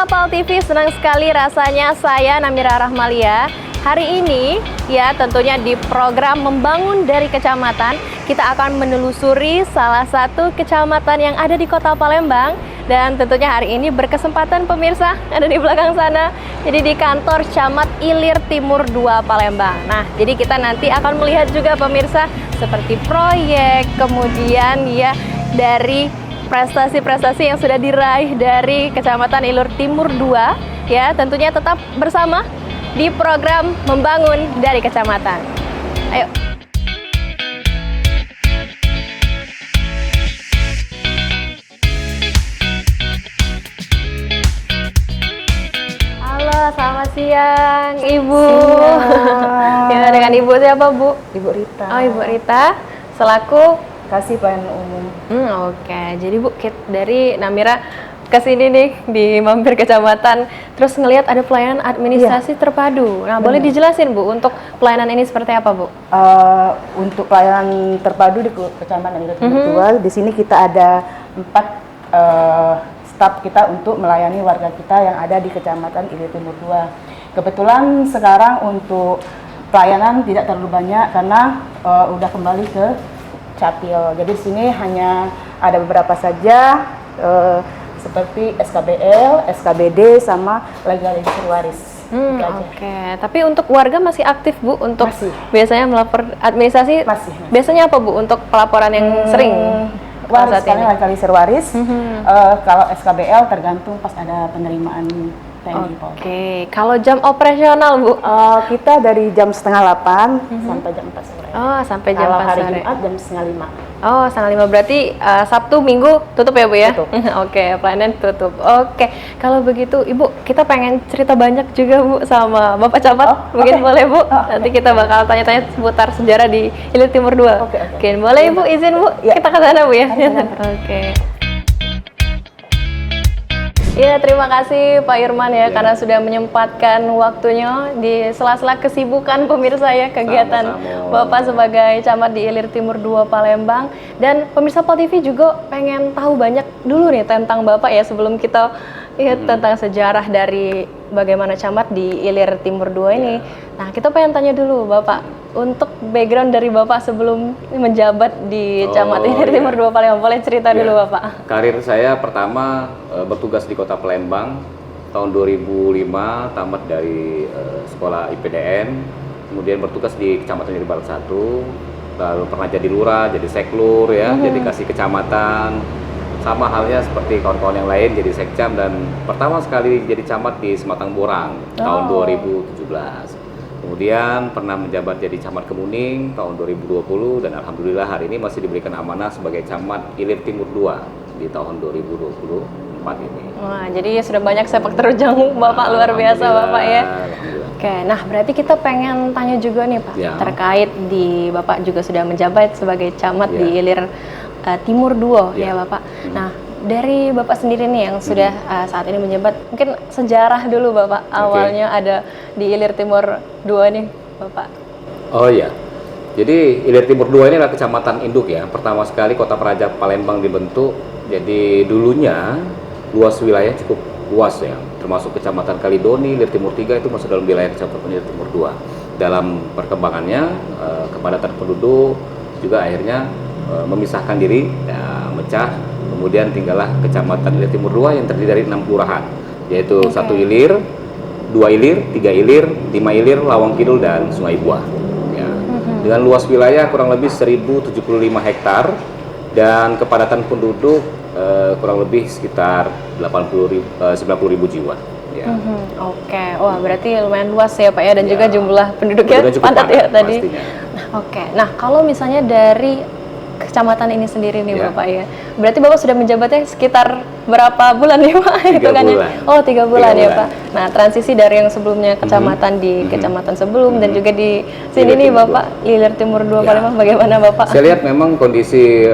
Pemirsa PAL TV, senang sekali rasanya saya Namira Rahmalia. Hari ini ya tentunya di program Membangun dari Kecamatan, kita akan menelusuri salah satu kecamatan yang ada di Kota Palembang. Dan tentunya hari ini berkesempatan pemirsa ada di belakang sana, jadi di kantor Camat Ilir Timur 2 Palembang. Nah, jadi kita nanti akan melihat juga pemirsa seperti proyek, kemudian ya dari prestasi-prestasi yang sudah diraih dari Kecamatan Ilir Timur 2 ya, tentunya tetap bersama di program Membangun dari Kecamatan. Ayo. Halo, selamat siang Ibu. Ya, dengan Ibu siapa, Bu? Ibu Rita. Oh, Ibu Rita selaku Kasih Pelayanan Umum. Oke. Jadi Bu, dari Namira ke sini nih di mampir kecamatan, terus ngelihat ada pelayanan administrasi terpadu. Nah, boleh dijelasin Bu untuk pelayanan ini seperti apa, Bu? Untuk pelayanan terpadu di Kecamatan Ilir Timur 2, di sini kita ada 4 staf kita untuk melayani warga kita yang ada di Kecamatan Ilir Timur 2. Kebetulan sekarang untuk pelayanan tidak terlalu banyak karena udah kembali ke Capil. Jadi di sini hanya ada beberapa saja seperti SKBL, SKBD, sama legalisasi waris. Oke. Tapi untuk warga masih aktif, Bu, untuk Masih. biasanya melapor administrasi? Masih. Biasanya apa, Bu, untuk pelaporan yang sering? Waris, sekarang legalisasi waris. Kalau SKBL tergantung pas ada penerimaan TNI Polri. Oke. Kalau jam operasional, Bu? Kita dari jam 7:30 sampai jam 4 sore. Oh, sampai jam Kalau 4 hari sore. Jumat jam 4:30. Oh, 4:30 berarti Sabtu, Minggu tutup ya, Bu ya? Tutup. Oke, pelayanan tutup. Oke, kalau begitu Ibu, kita pengen cerita banyak juga, Bu, sama Bapak Camat. Mungkin boleh, Bu? Nanti kita bakal tanya-tanya seputar sejarah di Ilir Timur 2. Oke. Boleh, Ibu, izin, Bu? Ya. Kita ke sana, Bu ya? Sana. Oke. Ya, terima kasih Pak Irman ya, karena sudah menyempatkan waktunya di sela-sela kesibukan pemirsa ya, kegiatan Sama-sama. Bapak sebagai camat di Ilir Timur 2 Palembang. Dan pemirsa PAL TV juga pengen tahu banyak dulu nih tentang Bapak ya, sebelum kita tentang sejarah dari bagaimana camat di Ilir Timur 2 ini. Nah, kita pengen tanya dulu Bapak, untuk background dari Bapak sebelum menjabat di Camat Ilir Timur 2 Palembang, boleh cerita dulu Bapak? Karir saya pertama bertugas di Kota Palembang tahun 2005, tamat dari sekolah IPDN, kemudian bertugas di Kecamatan Ilir Barat 1, lalu pernah jadi lurah, jadi seklur ya, jadi kasih kecamatan, sama halnya seperti kawan-kawan yang lain jadi sekcam, dan pertama sekali jadi camat di Sematang Borang tahun 2017. Kemudian pernah menjabat jadi camat Kemuning tahun 2020, dan alhamdulillah hari ini masih diberikan amanah sebagai camat Ilir Timur 2 di tahun 2024 ini. Wah, jadi sudah banyak sepak terjang Bapak, luar biasa Bapak ya. Oke, nah berarti kita pengen tanya juga nih Pak, terkait di Bapak juga sudah menjabat sebagai camat di Ilir Timur 2 ya Bapak. Nah, dari Bapak sendiri nih yang sudah saat ini menjabat, mungkin sejarah dulu Bapak, awalnya ada di Ilir Timur 2 nih Bapak. Oh iya, jadi Ilir Timur 2 ini adalah kecamatan induk ya, pertama sekali Kota Praja Palembang dibentuk. Jadi dulunya luas wilayah cukup luas ya, termasuk Kecamatan Kalidoni, Ilir Timur 3 itu masuk dalam wilayah Kecamatan Ilir Timur 2. Dalam perkembangannya, kepadatan penduduk juga akhirnya memisahkan diri, mecah. Kemudian tinggallah Kecamatan Ilir Timur 2 yang terdiri dari 6 kelurahan, yaitu 1 Ilir, 2 Ilir, 3 Ilir, 5 Ilir, Lawang Kidul, dan Sungai Buah. Ya. Dengan luas wilayah kurang lebih 1075 hektar dan kepadatan penduduk kurang lebih sekitar 90.000 jiwa. Ya. Oke, wah berarti lumayan luas ya Pak ya, dan juga jumlah penduduknya padat ya tadi. Oke, nah kalau misalnya dari kecamatan ini sendiri nih Bapak ya, berarti Bapak sudah menjabatnya sekitar berapa bulan nih Pak? 3 bulan. Oh, 3 bulan ya Pak. Nah, transisi dari yang sebelumnya kecamatan di kecamatan sebelum dan juga di sini nih Bapak, Ilir Timur 2 Palembang, bagaimana Bapak? Saya lihat memang kondisi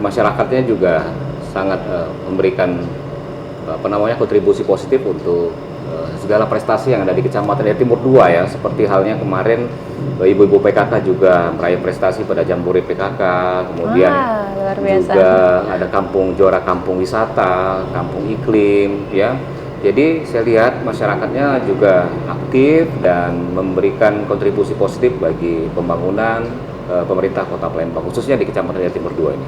masyarakatnya juga sangat memberikan kontribusi positif untuk segala prestasi yang ada di Kecamatan Ilir Timur 2 ya, seperti halnya kemarin ibu-ibu PKK juga meraih prestasi pada Jambore PKK, kemudian luar biasa. juga ada juara kampung wisata, kampung iklim ya, Jadi saya lihat masyarakatnya juga aktif dan memberikan kontribusi positif bagi pembangunan pemerintah Kota Palembang, khususnya di Kecamatan Illir Timur 2 ini.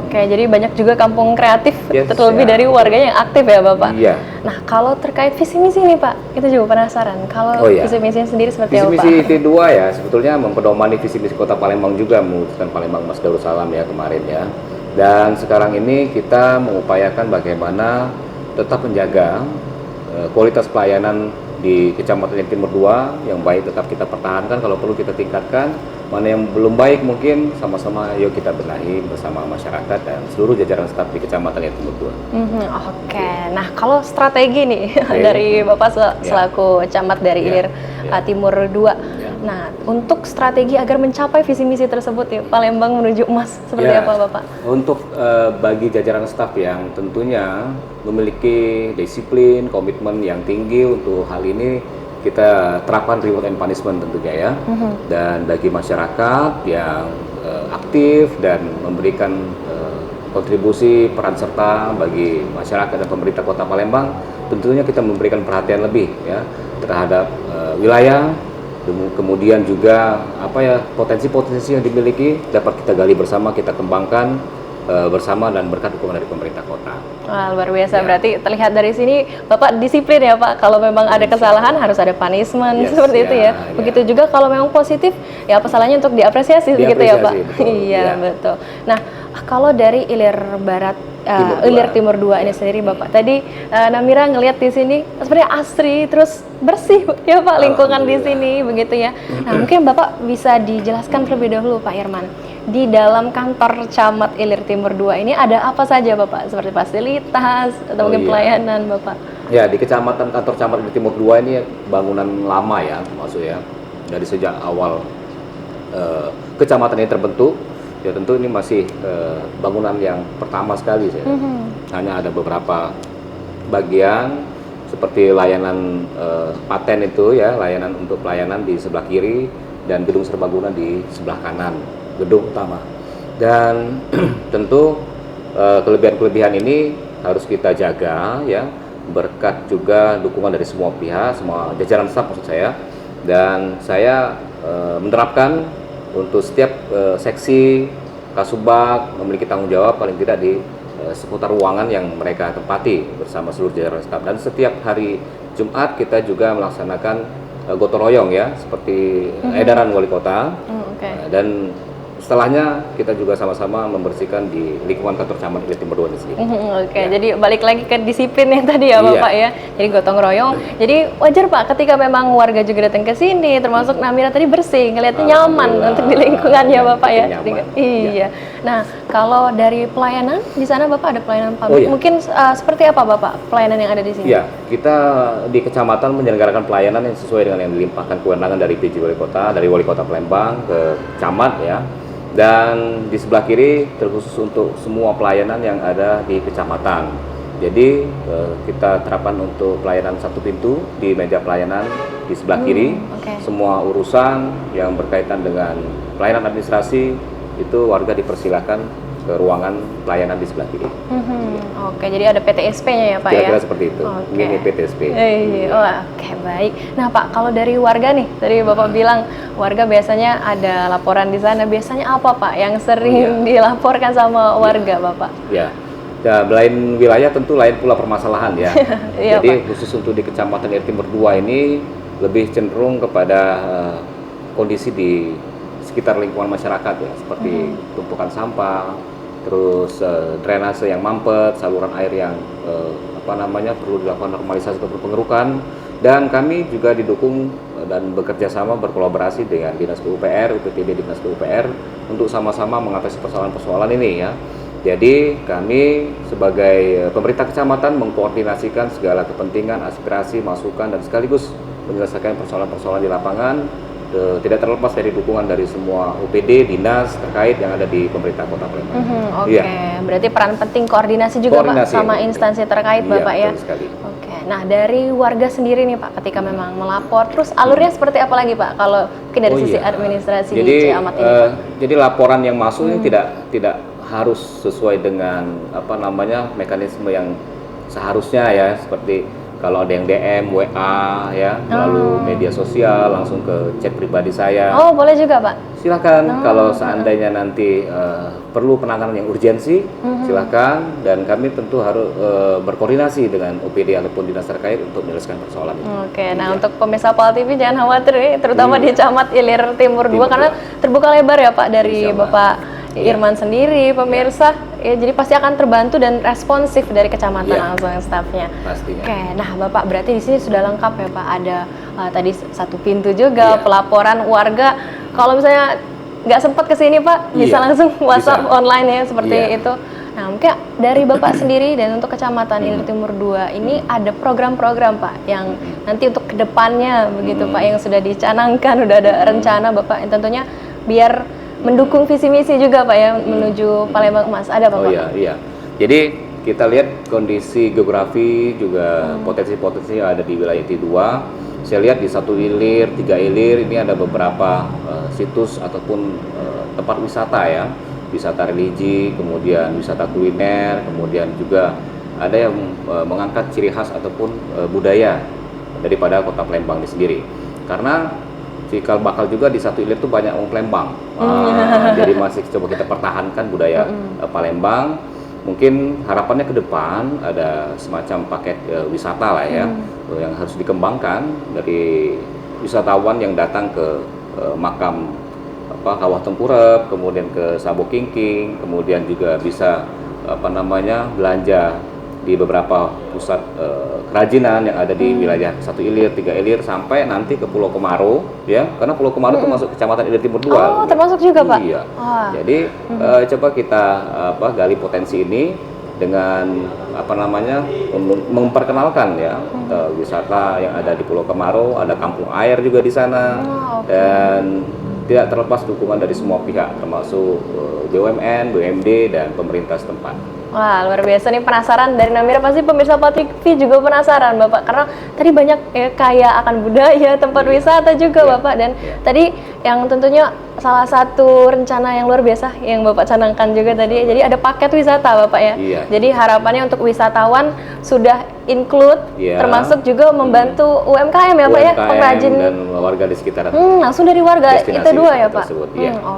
Oke, jadi banyak juga kampung kreatif, Yes, terlebih ya. dari warganya yang aktif ya Bapak? Iya. Nah, kalau terkait visi misi nih Pak, kita juga penasaran. Kalau Oh, iya. visi misinya sendiri seperti Visi apa misi Pak? T2 ya, sebetulnya mempedomani visi misi Kota Palembang juga, mewujudkan Palembang Emas Darussalam ya kemarin ya. Dan sekarang ini kita mengupayakan bagaimana tetap menjaga kualitas pelayanan di Kecamatan Illir Timur 2 yang baik tetap kita pertahankan, kalau perlu kita tingkatkan. Mana yang belum baik mungkin sama-sama yuk kita benahi bersama masyarakat dan seluruh jajaran staf di Kecamatan Illir Timur 2. Oke, nah kalau strategi nih Oke. dari Bapak Ya. selaku camat dari Ya, Illir ya. Timur 2. Ya. Nah, untuk strategi agar mencapai visi misi tersebut ya, Palembang menuju emas seperti Ya, apa Bapak? Untuk bagi jajaran staf yang tentunya memiliki disiplin, komitmen yang tinggi untuk hal ini, kita terapkan reward and punishment tentunya ya. Dan bagi masyarakat yang aktif dan memberikan kontribusi peran serta bagi masyarakat dan pemerintah Kota Palembang, tentunya kita memberikan perhatian lebih ya terhadap wilayah. Kemudian juga potensi-potensi yang dimiliki dapat kita gali bersama, kita kembangkan bersama dan berkat dukungan dari pemerintah kota. Wah, luar biasa. Ya. Berarti terlihat dari sini Bapak disiplin ya Pak. Kalau memang ada kesalahan harus ada punishment Yes, seperti itu ya. ya. Begitu juga kalau memang positif ya apa salahnya untuk diapresiasi begitu ya Pak. Diapresiasi, betul. Iya, Ya. betul. Nah, kalau dari Illir Barat Timur 2. Illir Timur 2 ini sendiri Bapak. Tadi Namira ngelihat di sini sebenarnya asri terus bersih ya Pak lingkungan di sini begitu ya. Nah, mungkin Bapak bisa dijelaskan terlebih dahulu Pak Irman. Di dalam kantor Camat Illir Timur 2 ini ada apa saja Bapak? Seperti fasilitas atau mungkin iya. pelayanan Bapak? Ya, di Kecamatan kantor Camat Illir Timur 2 ini bangunan lama ya, maksudnya dari sejak awal kecamatan ini terbentuk. Ya tentu ini masih bangunan yang pertama sekali saya. Hanya ada beberapa bagian seperti layanan paten itu ya, layanan untuk pelayanan di sebelah kiri dan gedung serbaguna di sebelah kanan, gedung utama. Dan tentu kelebihan-kelebihan ini harus kita jaga ya, berkat juga dukungan dari semua pihak, semua jajaran staf maksud saya. Dan saya menerapkan untuk setiap seksi Kasubag memiliki tanggung jawab paling tidak di seputar ruangan yang mereka tempati bersama seluruh jajaran staf. Dan setiap hari Jumat kita juga melaksanakan gotong royong ya, seperti edaran wali kota. Dan setelahnya kita juga sama-sama membersihkan di lingkungan kantor Camat Illir Timur 2 ini sendiri. Oke, Ya. jadi balik lagi ke disiplin yang tadi ya Iya. Bapak ya. Jadi gotong royong. Jadi wajar Pak ketika memang warga juga datang ke sini, termasuk Namira tadi bersih, ngelihatnya nyaman Alhamdulillah. untuk di lingkungannya Ya, Bapak ya. nyaman. Iya. Nah, kalau dari pelayanan di sana Bapak ada pelayanan publik. Oh, iya. Mungkin seperti apa Bapak pelayanan yang ada di sini? Ya, kita di kecamatan menyelenggarakan pelayanan yang sesuai dengan yang dilimpahkan kewenangan dari PJ Wali Kota, dari Wali Kota Palembang ke camat ya. Dan di sebelah kiri terkhusus untuk semua pelayanan yang ada di kecamatan. Jadi kita terapkan untuk pelayanan satu pintu di meja pelayanan di sebelah kiri. Oke. Semua urusan yang berkaitan dengan pelayanan administrasi itu warga dipersilakan ke ruangan pelayanan di sebelah kiri. Oke, jadi ada PTSP-nya ya Pak Kira-kira ya? seperti itu. Oke. Ini PTSP. Oke, baik. Nah Pak, kalau dari warga nih, tadi Bapak bilang warga biasanya ada laporan di sana. Biasanya apa Pak yang sering dilaporkan sama warga Bapak? Ya. Ya, lain wilayah tentu lain pula permasalahan ya. Iya, Jadi khusus untuk di Kecamatan Illir Timur 2 ini lebih cenderung kepada kondisi di sekitar lingkungan masyarakat ya, seperti tumpukan sampah, terus drainase yang mampet, saluran air yang perlu dilakukan normalisasi atau pengerukan. Dan kami juga didukung dan bekerja sama berkolaborasi dengan Dinas PUPR, UPTD Dinas PUPR untuk sama-sama mengatasi persoalan-persoalan ini ya. Jadi kami sebagai pemerintah kecamatan mengkoordinasikan segala kepentingan, aspirasi, masukan dan sekaligus menyelesaikan persoalan-persoalan di lapangan, tidak terlepas dari dukungan dari semua UPD, dinas terkait yang ada di pemerintah Kota Palembang. Oke, Iya. berarti peran penting koordinasi juga Pak sama instansi terkait Iya, Bapak ya. betul sekali. Oke, nah dari warga sendiri nih Pak, ketika memang melapor, terus alurnya seperti apa lagi Pak? Kalau mungkin dari sisi administrasi di Camat ini Pak? Jadi laporan yang masuk ini tidak harus sesuai dengan mekanisme yang seharusnya ya, seperti kalau ada yang DM, WA ya, melalui media sosial langsung ke chat pribadi saya. Oh, boleh juga, Pak? Silakan, kalau seandainya nanti perlu penanganan yang urgensi, silakan, dan kami tentu harus berkoordinasi dengan OPD ataupun dinas terkait untuk menyelesaikan persoalan itu. Oke, nah untuk pemirsa PAL TV jangan khawatir ya, terutama di Camat Ilir Timur 2 karena terbuka lebar ya Pak dari Bapak Irman sendiri, pemirsa, ya jadi pasti akan terbantu dan responsif dari kecamatan langsung stafnya. Pastinya. Oke, nah Bapak berarti di sini sudah lengkap ya Pak, ada tadi satu pintu juga, pelaporan warga. Kalau misalnya nggak sempat ke sini Pak, bisa langsung WhatsApp online ya seperti itu. Nah mungkin dari Bapak sendiri dan untuk Kecamatan Ilir Timur 2 ini ada program-program Pak yang nanti untuk kedepannya begitu Pak yang sudah dicanangkan, udah ada rencana Bapak yang tentunya biar mendukung visi misi juga Pak ya menuju Palembang Emas, ada Pak? Oh iya. Jadi kita lihat kondisi geografi juga potensi-potensi yang ada di wilayah T2. Saya lihat di 1 Ilir, 3 Ilir ini ada beberapa situs ataupun tempat wisata ya, wisata religi, kemudian wisata kuliner, kemudian juga ada yang mengangkat ciri khas ataupun budaya daripada kota Palembang ini sendiri. Karena cikal bakal juga di 1 Ilir itu banyak orang Palembang, jadi masih coba kita pertahankan budaya Palembang. Mungkin harapannya ke depan ada semacam paket wisata lah ya, yang harus dikembangkan dari wisatawan yang datang ke makam Kawah Tengkurep, kemudian ke Sabo Kingking, kemudian juga bisa belanja di beberapa pusat kerajinan yang ada di wilayah 1 Ilir, 3 Ilir, sampai nanti ke Pulau Kemaro ya, karena Pulau Kemaro itu masuk Kecamatan Ilir Timur 2. Oh, termasuk juga Pak? Iya. Jadi coba kita gali potensi ini dengan memperkenalkan ya wisata yang ada di Pulau Kemaro, ada kampung air juga di sana, dan tidak terlepas dukungan dari semua pihak termasuk BUMN, BUMD, dan pemerintah setempat. Wah, luar biasa nih, penasaran dari Namira, pasti pemirsa PAL TV juga penasaran Bapak, karena tadi banyak kaya akan budaya, tempat wisata juga Bapak, dan tadi yang tentunya salah satu rencana yang luar biasa yang Bapak canangkan juga tadi, jadi ada paket wisata Bapak ya. Jadi harapannya untuk wisatawan sudah include, termasuk juga membantu UMKM ya Pak ya, pengrajin dan warga di sekitar. Langsung dari warga itu dua ya Pak.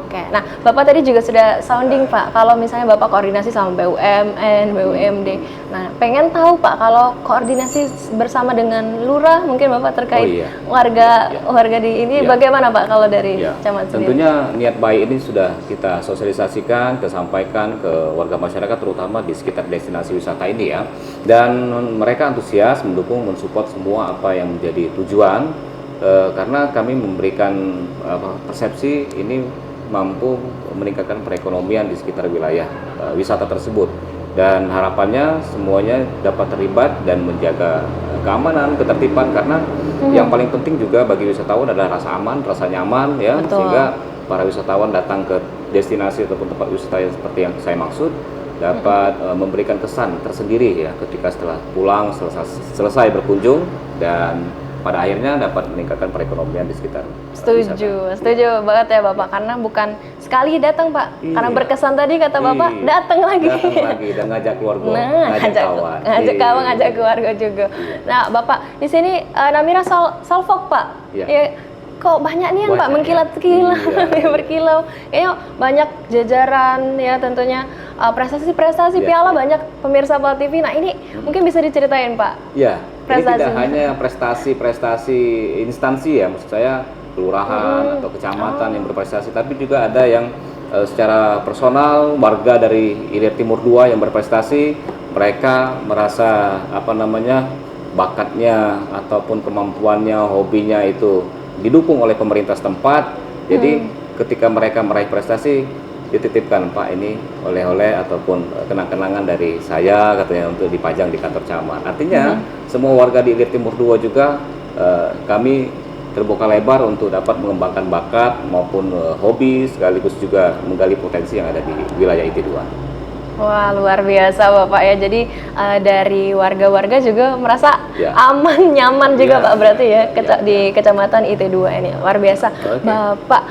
Oke. Nah Bapak tadi juga sudah sounding Pak, kalau misalnya Bapak koordinasi sama BUMN, BUMD. Nah pengen tahu Pak, kalau koordinasi bersama dengan lurah mungkin Bapak terkait warga di ini bagaimana Pak kalau dari Camat sendiri? Tentunya niat baik ini sudah kita sosialisasikan, kita sampaikan ke warga masyarakat terutama di sekitar destinasi wisata ini ya, dan mereka antusias mendukung, mensupport semua apa yang menjadi tujuan, karena kami memberikan persepsi ini mampu meningkatkan perekonomian di sekitar wilayah wisata tersebut, dan harapannya semuanya dapat terlibat dan menjaga keamanan, ketertiban, karena yang paling penting juga bagi wisatawan adalah rasa aman, rasa nyaman ya. Betul. Sehingga para wisatawan datang ke destinasi ataupun tempat wisata yang seperti yang saya maksud dapat memberikan kesan tersendiri ya ketika setelah pulang, selesai berkunjung, dan pada akhirnya dapat meningkatkan perekonomian di sekitar Setuju banget ya Bapak, karena bukan sekali datang Pak, karena berkesan tadi kata Bapak datang lagi dan ngajak keluarga, ngajak kawan, ngajak keluarga juga. Nah Bapak di sini Namira Salfok Pak, kok banyak nih yang Pak mengkilat-kilat, berkilau, kayaknya banyak jajaran ya, tentunya prestasi-prestasi piala banyak pemirsa PAL TV. Nah ini mungkin bisa diceritain Pak. Iya. Jadi tidak hanya prestasi instansi ya, maksud saya kelurahan atau kecamatan yang berprestasi, tapi juga ada yang secara personal warga dari Ilir Timur 2 yang berprestasi. Mereka merasa bakatnya ataupun kemampuannya, hobinya itu didukung oleh pemerintah setempat. Jadi ketika mereka meraih prestasi, dititipkan Pak ini oleh-oleh ataupun kenang-kenangan dari saya katanya untuk dipajang di kantor camat. Artinya semua warga di Ilir Timur 2 juga kami terbuka lebar untuk dapat mengembangkan bakat maupun hobi, sekaligus juga menggali potensi yang ada di wilayah IT2. Wah, luar biasa Bapak ya. Jadi dari warga-warga juga merasa Ya. aman, nyaman juga Ya, Pak berarti ya, ya. di Kecamatan IT2 ini. Luar biasa. Oke. Bapak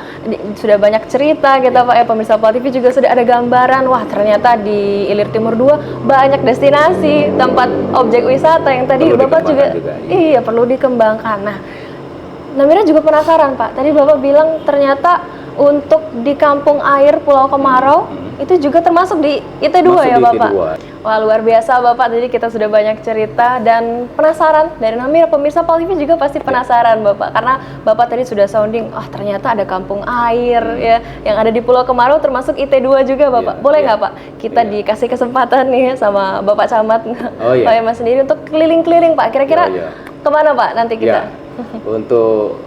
sudah banyak cerita kita Pak ya, pemirsa Pol TV juga sudah ada gambaran. Wah, ternyata di Ilir Timur 2 banyak destinasi, tempat objek wisata yang tadi Perlu Bapak juga, dikembangkan juga, iya perlu dikembangkan. Nah, Namira juga penasaran Pak. Tadi Bapak bilang ternyata untuk di Kampung Air Pulau Kemarau itu juga termasuk di IT2 Masuk ya di Bapak? IT2. Wah, luar biasa Bapak. Jadi kita sudah banyak cerita dan penasaran dari Namira. Pemirsa Pol TV juga pasti penasaran Bapak, karena Bapak tadi sudah sounding, ternyata ada Kampung Air ya yang ada di Pulau Kemarau termasuk IT2 juga Bapak. Iya, Boleh iya. nggak Pak kita Iya. dikasih kesempatan nih sama Bapak Camat Oh, iya. Pak Irman sendiri untuk keliling-keliling Pak. Kira-kira Iya, iya. kemana Pak nanti kita? Ya, untuk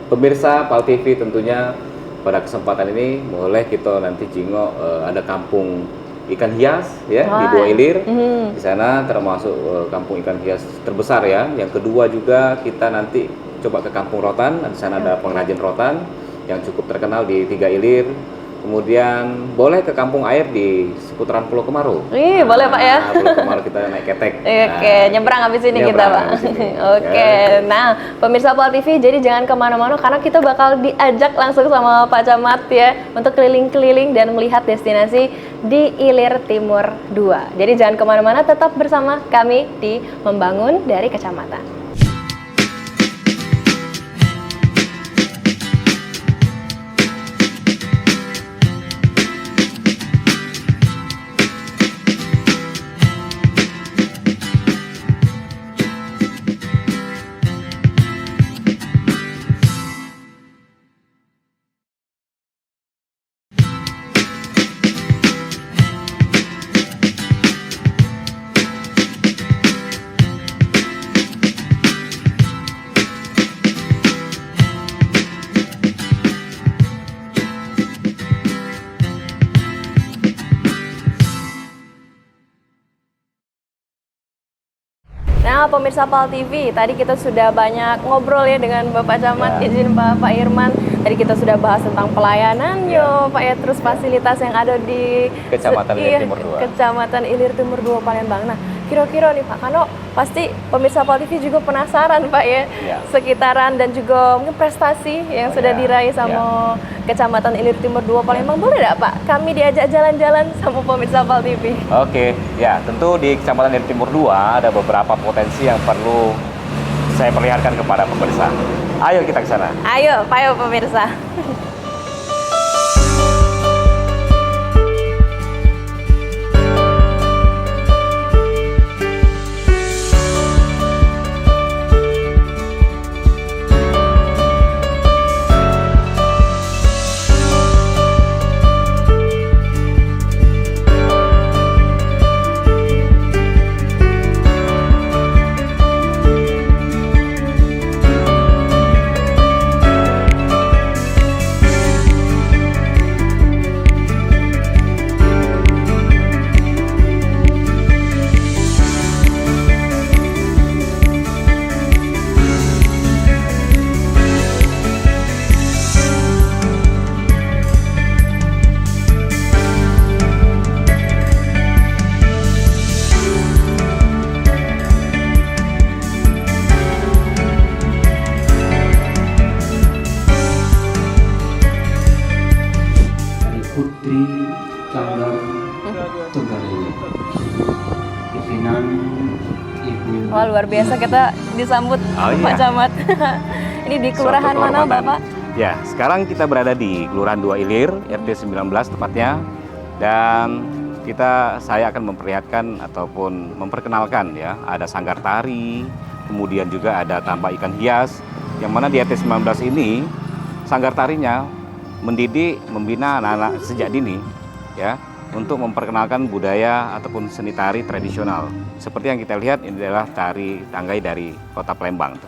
pemirsa PAL TV tentunya pada kesempatan ini boleh kita nanti jingok ada kampung ikan hias ya di Wah. Dua Ilir. Mhm. Di sana termasuk kampung ikan hias terbesar ya. Yang kedua juga kita nanti coba ke Kampung Rotan. Di sana ada pengrajin rotan yang cukup terkenal di Tiga Ilir. Kemudian boleh ke Kampung Air di seputaran Pulau Kemarau. Ih, boleh, Pak, ya? Pulau Kemarau kita naik ketek. Oke, nyebrang habis ini kita nyebrang Pak. habis ini. Oke, Ya. nah pemirsa Pol TV jadi jangan kemana-mana karena kita bakal diajak langsung sama Pak Camat ya untuk keliling-keliling dan melihat destinasi di Ilir Timur 2. Jadi jangan kemana-mana, tetap bersama kami di Membangun dari Kecamatan. Nah, pemirsa PAL TV, tadi kita sudah banyak ngobrol ya dengan Bapak Camat, Ya. izin Pak Irman. Tadi kita sudah bahas tentang pelayanan, Pak ya, terus fasilitas yang ada di Kecamatan Ilir Timur 2. Kecamatan Ilir Timur 2 Palembang. Nah, kira-kira nih Pak Kano, pasti pemirsa PAL TV juga penasaran Pak ya, Ya. sekitaran dan juga mungkin prestasi yang sudah ya. diraih sama Kecamatan Ilir Timur 2 Palembang. Boleh nggak Pak kami diajak jalan-jalan sama pemirsa PAL TV? Oke, ya tentu di Kecamatan Ilir Timur 2 ada beberapa potensi yang perlu saya perlihatkan kepada pemirsa. Ayo kita ke sana. Ayo pemirsa. dari Putri Candar Tenggarewe. Pimpinan Ibu. Wah, luar biasa kita disambut Oh, Pak iya. Camat. Ini di kelurahan Suatu mana kehormatan. Bapak? Ya, sekarang kita berada di Kelurahan Dua Ilir, RT 19 tepatnya. Dan saya akan memperlihatkan ataupun memperkenalkan ya, ada sanggar tari, kemudian juga ada tambak ikan hias, yang mana di RT 19 ini sanggar tarinya mendidik, membina anak-anak sejak dini ya, untuk memperkenalkan budaya ataupun seni tari tradisional. Seperti yang kita lihat, ini adalah tari tanggai dari Kota Palembang,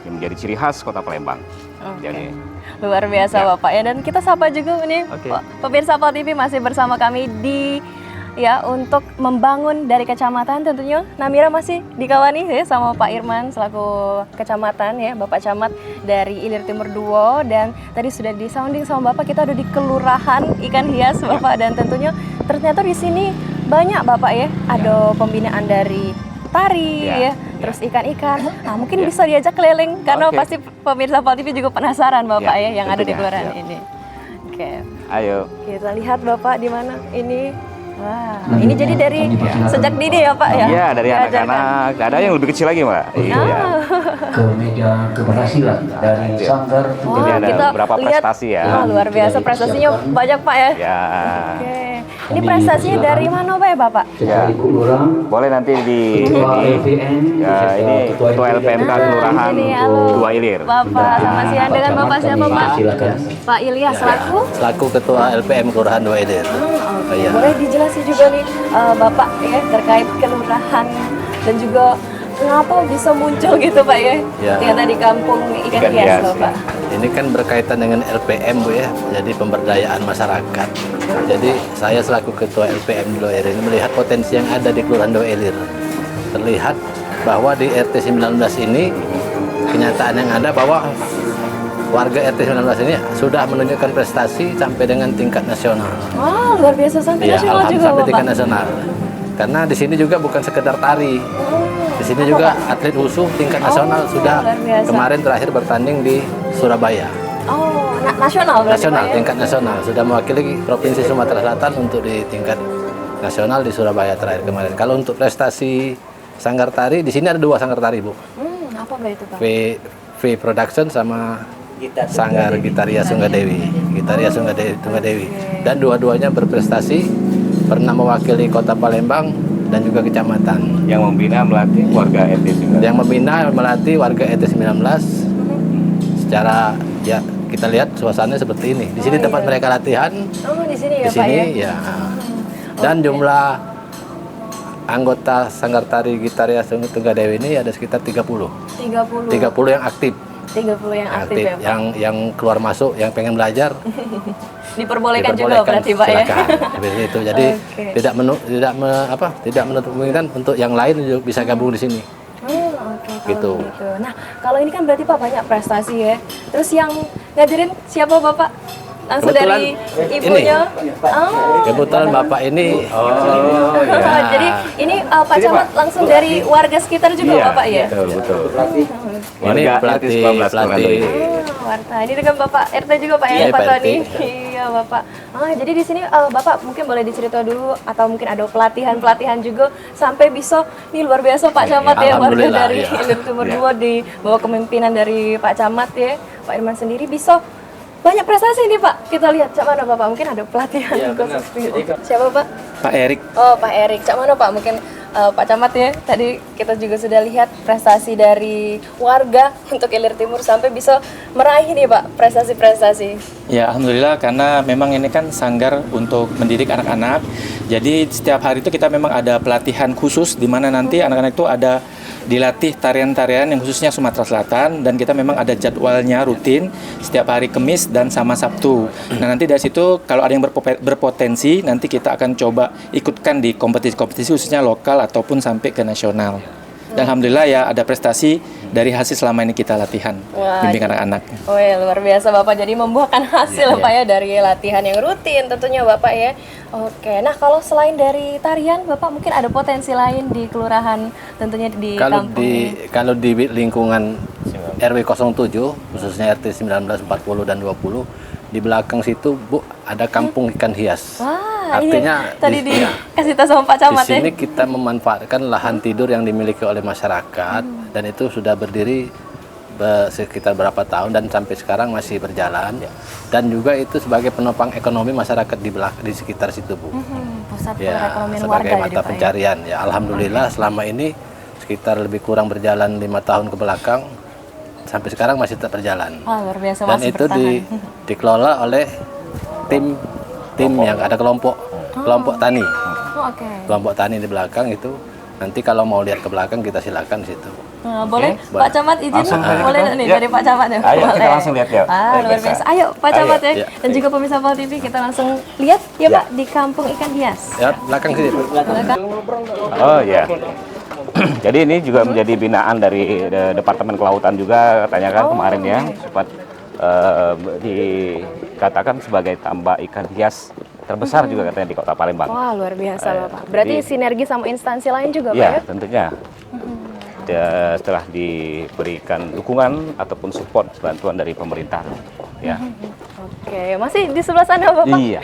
yang menjadi ciri khas Kota Palembang. Oke. Jadi, Luar biasa Ya. Bapak ya, dan kita sapa juga ini Oke. pemirsa PAL TV masih bersama kami di untuk membangun dari kecamatan. Tentunya Namira masih dikawani ya sama Pak Irman selaku kecamatan ya, Bapak Camat dari Ilir Timur 2, dan tadi sudah di sounding sama Bapak, kita ada di kelurahan ikan hias Bapak, dan tentunya ternyata di sini banyak Bapak ya, ada pembinaan dari tari ya, terus ikan-ikan. Nah, mungkin bisa diajak keliling karena pasti pemirsa Pol TV juga penasaran Bapak ya yang ada di kelurahan ini. Oke. Ayo. Kita lihat Bapak di mana ini. Wah, ini jadi dari sejak dini ya Pak ya? Iya, dari Diajarkan. anak-anak. Ada yang lebih kecil lagi, Mbak. Iya. ke media keberhasilan dari Sanggar Wah, Ini ada kita beberapa lihat, prestasi ya. wah, luar biasa prestasinya banyak Pak ya. Ya. Oke. Ini prestasinya dari mana Pak ya Bapak? sekali kelurahan Boleh nanti di Ketua LPM ya, ini Ketua LPMK Kelurahan Ini, halo. 2 Ilir. Bapak, selamat siang dengan Bapak siapa Pak? Silakan. Pak Ilyas selaku? Selaku Ketua LPM Kelurahan 2 Ilir. Oke. Iya. Boleh dijelasin juga nih Bapak ya terkait kelurahan dan juga kenapa bisa muncul gitu Pak ya? Ya. Ternyata di kampung ikan Ikan hias hias, Bapak. Ini kan berkaitan dengan LPM Bu ya, jadi pemberdayaan masyarakat. Jadi saya selaku Ketua LPM 2 Ilir ini melihat potensi yang ada di Kelurahan 2 Ilir. Terlihat bahwa di RT 19 ini kenyataan yang ada bahwa warga RT 19 ini sudah menunjukkan prestasi sampai dengan tingkat nasional. Wah, luar biasa sampai Ya, nasional juga sampai tingkat Bapak. nasional. Karena di sini juga bukan sekedar tari. Di sini juga atlet wushu tingkat nasional sudah luar biasa. kemarin terakhir bertanding di Surabaya. Oh, nasional berarti Nasional, Pak ya? tingkat nasional sudah mewakili Provinsi Sumatera Selatan untuk di tingkat nasional di Surabaya terakhir kemarin. Kalau untuk prestasi sanggar tari di sini ada 2 sanggar tari Bu. Apa Pak itu Pak? V Production sama Sanggar Gitaria Sunggadewi. Gitaria Sunggadewi. Dan dua-duanya berprestasi, pernah mewakili Kota Palembang dan juga kecamatan. Yang membina melatih warga RT juga. Yang membina melatih warga RT 19 secara ya kita lihat suasananya seperti ini. Di sini tempat mereka latihan. Oh, di sini ya Di Pak sini ya? ya. Dan jumlah anggota Sanggar Tari Gitaria Sunggadewi ini ada sekitar 30. 30 yang aktif. 30 yang aktif ya Pak? yang keluar masuk, yang pengen belajar Diperbolehkan juga berarti Pak ya? silakan. Seperti itu. Jadi Oke. tidak menutup kemungkinan untuk yang lain juga bisa gabung di sini. Oke, kalau Gitu. gitu. Nah, kalau ini kan berarti Pak banyak prestasi ya. Terus yang ngajarin siapa Bapak? Langsung Kebetulan dari ibunya? Oh, Kebetulan Bapak ini jadi ini Pak Camat langsung dari warga sekitar juga Iya, Bapak ya? Betul. ini Warga pelatih RT 19 pelatih Warta. Ini dengan Bapak RT juga Pak ya, Iya, Pak Pak Tony. RT. Iya Bapak. Jadi di sini Bapak mungkin boleh dicerita dulu atau mungkin ada pelatihan juga sampai bisa nih luar biasa Pak Camat ya, warga Alhamdulillah, dari iya. Ilir Timur 2 di bawah kepemimpinan dari Pak Camat ya, Pak Irman sendiri bisa banyak prestasi nih Pak. Kita lihat cak mana Bapak, mungkin ada pelatihan khusus gitu. Siapa Pak? Pak Erik. Oh Pak Erik, cak mana Pak? Mungkin Pak Camat ya, tadi kita juga sudah lihat prestasi dari warga untuk Ilir Timur sampai bisa meraih nih Pak prestasi-prestasi. Ya, alhamdulillah karena memang ini kan sanggar untuk mendidik anak-anak. Jadi setiap hari itu kita memang ada pelatihan khusus di mana nanti anak-anak itu ada dilatih tarian-tarian yang khususnya Sumatera Selatan dan kita memang ada jadwalnya rutin setiap hari Kamis dan sama Sabtu. Nah, nanti dari situ kalau ada yang berpotensi nanti kita akan coba ikutkan di kompetisi-kompetisi khususnya lokal ataupun sampai ke nasional. Dan alhamdulillah ya ada prestasi dari hasil selama ini kita latihan Wah, bimbing anak-anak. Wih, luar biasa Bapak, jadi membuahkan hasil Pak ya dari latihan yang rutin tentunya Bapak ya. Oke, nah kalau selain dari tarian Bapak mungkin ada potensi lain di kelurahan tentunya di kampung ini. kalau di lingkungan RW 07 khususnya RT 19, 40 dan 20 di belakang situ Bu ada kampung ikan hias. Wah, Artinya ini tadi di- dikasih tahu sama Pak Camat Di sini ya. kita memanfaatkan lahan tidur yang dimiliki oleh masyarakat dan itu sudah berdiri sekitar berapa tahun dan sampai sekarang masih berjalan dan juga itu sebagai penopang ekonomi masyarakat di sekitar situ Bu. Pusat Ya, perekonomian sebagai warga mata jadi Pak ya. pencarian ya. Alhamdulillah selama ini sekitar lebih kurang berjalan 5 tahun ke belakang sampai sekarang masih tetap berjalan. Wah, luar biasa Dan masih itu bertahan. dikelola oleh tim yang ada kelompok tani. Oh, oke. Kelompok tani di belakang itu nanti kalau mau lihat ke belakang kita silakan di situ. Nah, boleh boleh. Pak Camat izin? Langsung dari Boleh situ? nih Ya. dari Pak Camat ya? Ayo, kita Boleh. langsung lihat ya. Luar Biasa. biasa. Ayo Pak Camat ya. Iya. Dan juga pemirsa Pol TV kita langsung lihat ya Pak di kampung ikan hias. Ya, belakang sini. Oh ya. Jadi ini juga menjadi binaan dari Departemen Kelautan juga katanya kan kemarin ya, sempat dikatakan sebagai tambak ikan hias terbesar juga katanya di Kota Palembang. Wah, luar biasa Bapak. Berarti Jadi- sinergi sama instansi lain juga Pak Iya, ya? tentunya. Setelah diberikan dukungan ataupun support bantuan dari pemerintah, ya. Oke, masih di sebelah sana Bapak? Iya.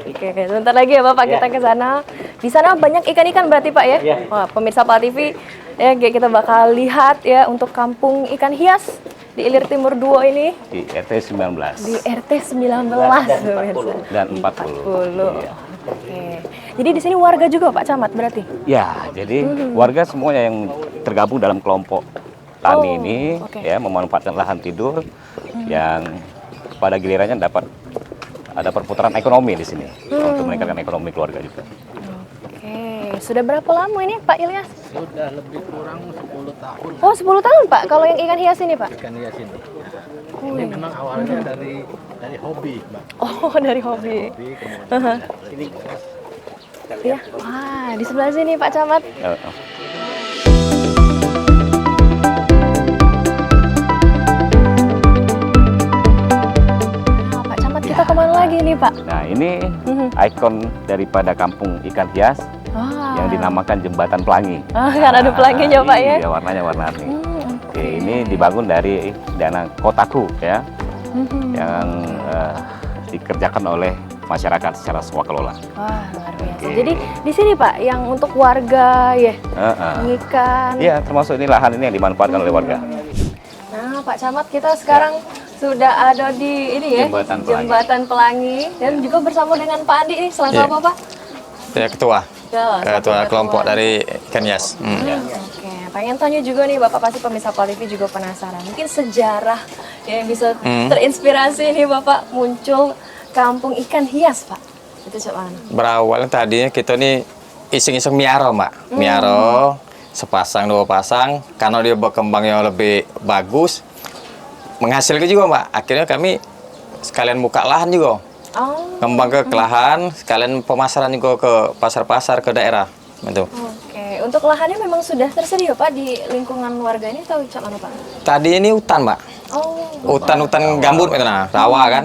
Oke, sebentar lagi ya Bapak kita ke sana. Di sana banyak ikan-ikan berarti Pak ya? Wah, pemirsa Pal TV, ya kita bakal lihat ya untuk kampung ikan hias di Ilir Timur 2 ini. Di RT 19 Di RT 19 pemirsa. dan 40. Iya. Oke. Jadi di sini warga juga Pak Camat berarti? Ya, jadi warga semuanya yang tergabung dalam kelompok tani Oh, ini oke. ya memanfaatkan lahan tidur yang pada gilirannya dapat ada perputaran ekonomi di sini untuk meningkatkan ekonomi keluarga juga. Oke, sudah berapa lama ini Pak Ilyas? Sudah lebih kurang 10 tahun Oh, 10 tahun Pak kalau yang ikan hias ini Pak? ikan hias ini. Ini memang awalnya dari hobi, Mbak. Oh, dari hobi. Ini Iya. Wah, di sebelah sini Pak Camat. Nah, Pak Camat kita kemana lagi nih Pak? Nah, ini ikon daripada kampung ikan hias Wah. yang dinamakan Jembatan Pelangi. Kan ada pelanginya Pak ya? Iya, warnanya warna-warni. Oke, ini dibangun dari dana kotaku ya, yang dikerjakan oleh masyarakat secara swakelola. Wah, luar biasa. Oke. Jadi di sini Pak yang untuk warga ya, mengikan. Iya, termasuk ini lahan ini yang dimanfaatkan oleh warga. Nah, Pak Camat kita sekarang sudah ada di ini ya, Jembatan Pelangi. Jembatan Pelangi dan juga bersama dengan Pak Andi ini selaku Iya. apa Pak? Ya, ketua Ketua kelompok dari ikan hias. Oke, pengen tanya juga nih Bapak, pasti pemirsa Pal TV juga penasaran. Mungkin sejarah yang bisa terinspirasi nih Bapak muncul kampung ikan hias Pak. Itu coba mana? Berawal tadinya kita nih iseng-iseng miaro, Mbak. Miaro sepasang dua pasang, karena dia berkembangnya lebih bagus, menghasilkan juga, Mbak. Akhirnya kami sekalian buka lahan juga. Oh, Kembang ke lahan, sekalian pemasaran juga ke pasar-pasar ke daerah. Gitu. oke. Untuk lahannya memang sudah tersedia Pak di lingkungan warga ini atau cak mana Pak? Tadi ini hutan, Mbak. Oh, Hutan-hutan gambut gitu nah, rawa kan.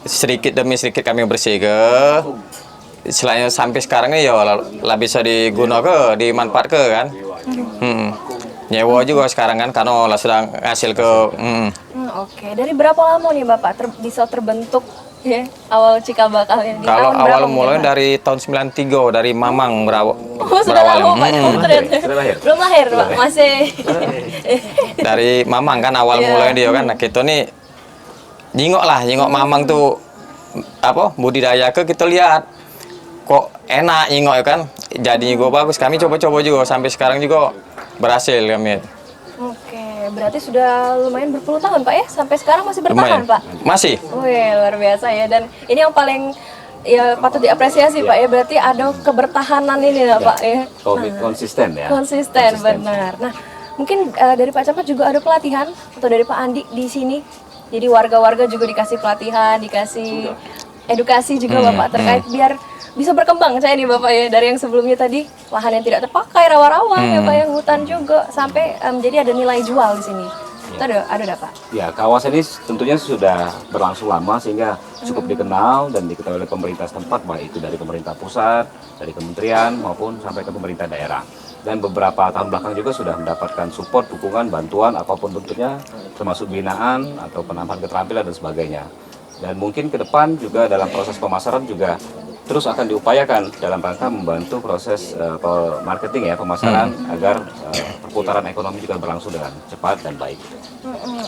Sedikit demi sedikit kami bersih ke. Selain sampai sekarang ini ya lah bisa digunakan, dimanfaatkan kan. Nyewa juga sekarang kan karena lah sedang hasil ke. oke. Dari berapa lama nih Bapak bisa terbentuk ya awal cikal bakalnya? Di Kalau tahun awal berapa mulai mungkin, Pak? dari tahun 93 dari Mamang berawal. Oh, sudah lama Pak ternyata. Sudah lahir? Belum lahir Pak, masih. Dari Mamang kan awal mulai dia kan. Nah, kita nih jingok Mamang tuh apa budidaya ke kita lihat kok enak jingok ya kan. Jadinya juga bagus. Kami coba-coba juga sampai sekarang juga berhasil kami. Oke, berarti sudah lumayan berpuluh tahun Pak ya? Sampai sekarang masih bertahan Lumayan. Pak? Masih. Wih, luar biasa ya. Dan ini yang paling ya patut diapresiasi Pak ya. Berarti ada kebertahanan ini ya Pak ya. Konsisten ya. Konsisten, benar. Nah, mungkin dari Pak Camat juga ada pelatihan atau dari Pak Andi di sini. Jadi warga-warga juga dikasih pelatihan, dikasih edukasi juga Bapak terkait biar bisa berkembang saya nih Bapak ya, dari yang sebelumnya tadi lahan yang tidak terpakai rawa-rawa ya Pak, yang hutan juga sampai jadi ada nilai jual di sini. Itu ada Pak. Ya, kawasan ini tentunya sudah berlangsung lama sehingga cukup dikenal dan diketahui oleh pemerintah setempat, baik itu dari pemerintah pusat, dari kementerian maupun sampai ke pemerintah daerah. Dan beberapa tahun belakang juga sudah mendapatkan support, dukungan, bantuan apapun bentuknya, termasuk binaan atau penambahan keterampilan dan sebagainya. Dan mungkin ke depan juga dalam proses pemasaran juga terus akan diupayakan dalam rangka membantu proses marketing ya, pemasaran agar perputaran ekonomi juga berlangsung dengan cepat dan baik.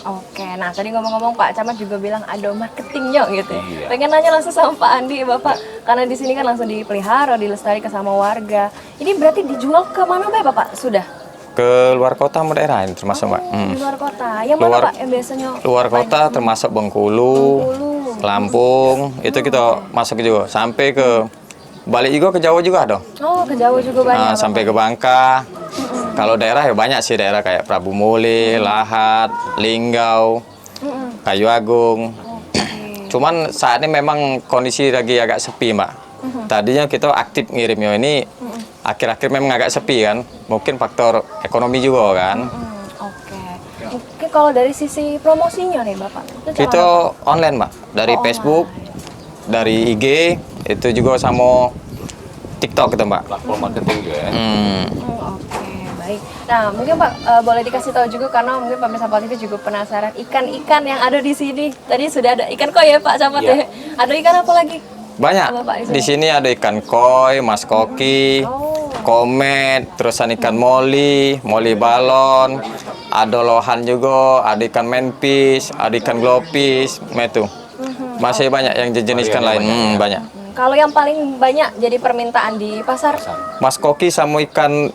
Oke, nah tadi ngomong-ngomong Pak Camat juga bilang ada marketingnya gitu. Iya. Pengen nanya langsung sama Pak Andi Bapak, karena di sini kan langsung dipelihara, dilestarikan sama warga. Ini berarti dijual ke mana Bapak? Sudah? Ke luar kota sama daerah ini termasuk, Mbak. Di luar kota. Yang mana Pak yang biasanya? Luar kota termasuk Bengkulu, Lampung, itu kita masuk juga sampai ke balik juga ke Jawa juga ada. Oh, ke Jawa juga banyak. Nah, sampai ke Bangka. Kalau daerah ya banyak sih daerah kayak Prabu Muli, Lahat, Linggau, Kayu Agung. Cuman saat ini memang kondisi lagi agak sepi, Mbak. Tadinya kita aktif ngirimnya ini, akhir-akhir memang agak sepi kan. Mungkin faktor ekonomi juga kan. Oke. Mungkin kalau dari sisi promosinya nih Bapak. Itu cara Kita online, Mbak. Dari Oh, Facebook, dari IG, Itu juga sama TikTok itu, Mbak. Platform marketing juga ya. Oke, baik. Nah, mungkin Pak boleh dikasih tahu juga karena mungkin pemirsa Pol TV juga penasaran ikan-ikan yang ada di sini. Tadi sudah ada ikan koi ya Pak Camat Iya. ya. Ada ikan apa lagi? Banyak. Apa, Pak, Di sini ada ikan koi, mas koki, komet, terusan ikan moli, moli balon, ada lohan juga, ada ikan menpis, ada ikan glopis, itu. Masih banyak yang jenis ikan lain, banyak. Kalau yang paling banyak jadi permintaan di pasar? Mas koki sama ikan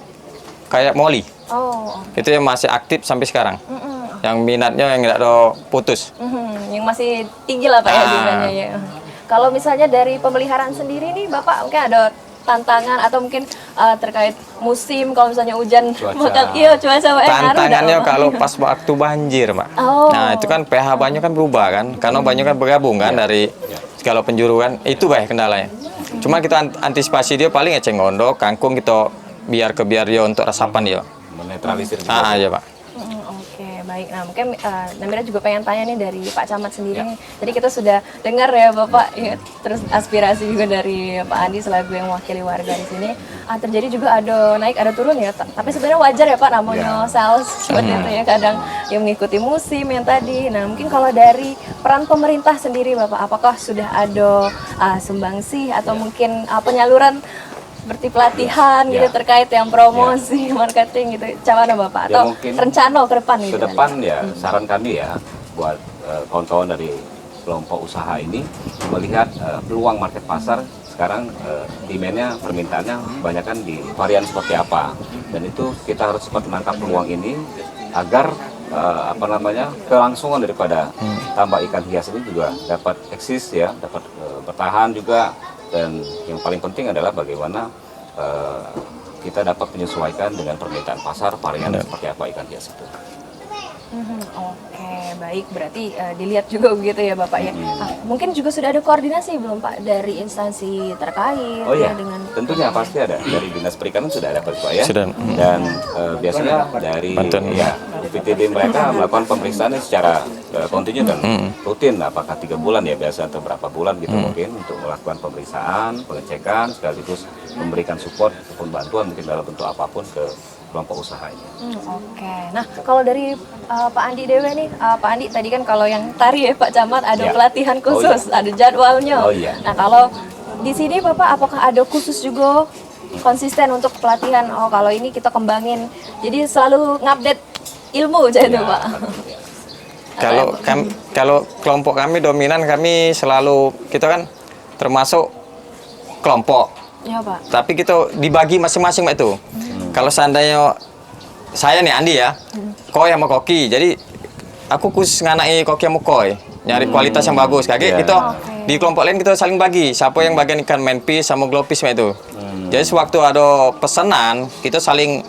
kayak moli, Oh, itu yang masih aktif sampai sekarang. Yang minatnya yang nggak ada putus. yang masih tinggi lah Pak ya Ah. jumlahnya ya. Kalau misalnya dari pemeliharaan sendiri nih Bapak mungkin ada tantangan atau mungkin terkait musim kalau misalnya hujan bakal cuaca Pak ya, ngaruh Tantangannya nggak, Pak? kalau pas waktu banjir, Mbak. Oh. Nah, itu kan pH banyu kan berubah kan, karena banyu kan bergabung kan dari segala penjuru kan. Itu kendalanya. Cuma kita antisipasi dia paling eceng gondok, kangkung kita biar dia untuk resapan dia. Menetralisir juga. Iya, Pak. Oke, baik. Nah, mungkin Namira juga pengen tanya nih dari Pak Camat sendiri nih. Jadi kita sudah dengar ya Bapak, ya, terus aspirasi juga dari Pak Andi selaku yang mewakili warga di sini. Terjadi juga ada naik ada turun ya, tapi sebenarnya wajar ya Pak namanya sales seperti itu ya, kadang yang mengikuti musim yang tadi. Nah, mungkin kalau dari peran pemerintah sendiri Bapak, apakah sudah ada sumbangsi atau mungkin penyaluran seperti pelatihan gitu terkait yang promosi, marketing gitu, gimana Bapak? Ya, Atau mungkin rencana ke depan gitu? Ke depan ya saran kami ya buat kawan-kawan dari kelompok usaha ini melihat peluang market pasar sekarang, demand-nya, permintaannya kebanyakan di varian seperti apa, dan itu kita harus cepat menangkap peluang ini agar kelangsungan daripada tambah ikan hias ini juga dapat eksis ya, dapat bertahan juga. Dan yang paling penting adalah bagaimana kita dapat menyesuaikan dengan permintaan pasar varian seperti apa ikan hias itu. Oke, baik. Berarti dilihat juga begitu ya Bapak ya. Mungkin juga sudah ada koordinasi belum Pak dari instansi terkait Oh iya, dengan tentunya pasti ada. Dari Dinas Perikanan sudah ada Pak ya. Sudah. Dan biasanya dari PTD mereka melakukan pemeriksaan secara kontinu dan rutin, apakah 3 bulan ya biasa atau berapa bulan gitu mungkin untuk melakukan pemeriksaan, pengecekan, sekaligus memberikan support ataupun bantuan mungkin dalam bentuk apapun ke kelompok usaha ini. Oke. Nah, kalau dari Pak Andi Dewe nih, Pak Andi tadi kan kalau yang tari ya Pak Camat ada pelatihan khusus, ada jadwalnya. Oh iya. Nah, kalau di sini Bapak apakah ada khusus juga konsisten untuk pelatihan? Oh, kalau ini kita kembangin. Jadi selalu ngupdate ilmu aja itu Pak. Kalau kelompok kami dominan, kami selalu kita kan termasuk kelompok. Ya Pak. Tapi kita dibagi masing-masing Mbak itu. Kalau seandainya saya nih Andi ya, koi sama koki. Jadi aku khusus nganai koki sama koi, nyari kualitas yang bagus. Kayak gitu. Di kelompok lain kita saling bagi. Siapa yang bagian ikan menpis sama glopis Mbak itu. Jadi sewaktu ada pesanan, kita saling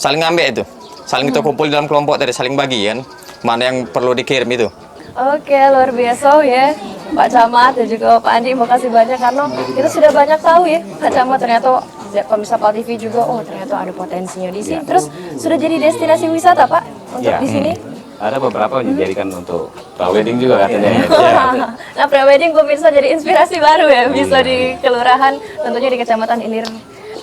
ngambil itu. Saling kita kumpul dalam kelompok tadi, saling bagi kan. Mana yang perlu dikirim itu. Oke, luar biasa ya Pak Camat dan juga Pak Andi, makasih banyak karena kita sudah banyak tahu ya Pak Camat, ternyata pemirsa Pol TV juga, oh ternyata ada potensinya di sini. Terus sudah jadi destinasi wisata Pak untuk di sini? Ada beberapa yang dijadikan untuk wedding juga katanya. Nah, pre-wedding pemirsa jadi inspirasi baru ya, bisa di kelurahan, tentunya di Kecamatan Ilir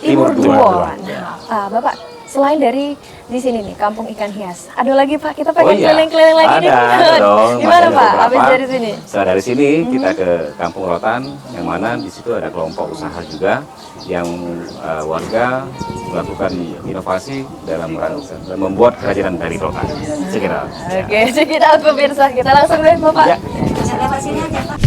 Timur 2. Nah, Bapak, selain dari di sini nih, Kampung Ikan Hias, ada lagi Pak, kita pengen keliling-keliling lagi nih. Ada dong. Gimana Pak, habis dari sini? Setelah dari sini kita ke Kampung Rotan, yang mana di situ ada kelompok usaha juga yang warga melakukan inovasi dalam membuat kerajinan dari rotan. Sekira. Oke, kita pemirsa, kita langsung deh Bapak. Ya. Lewat sini aja Pak.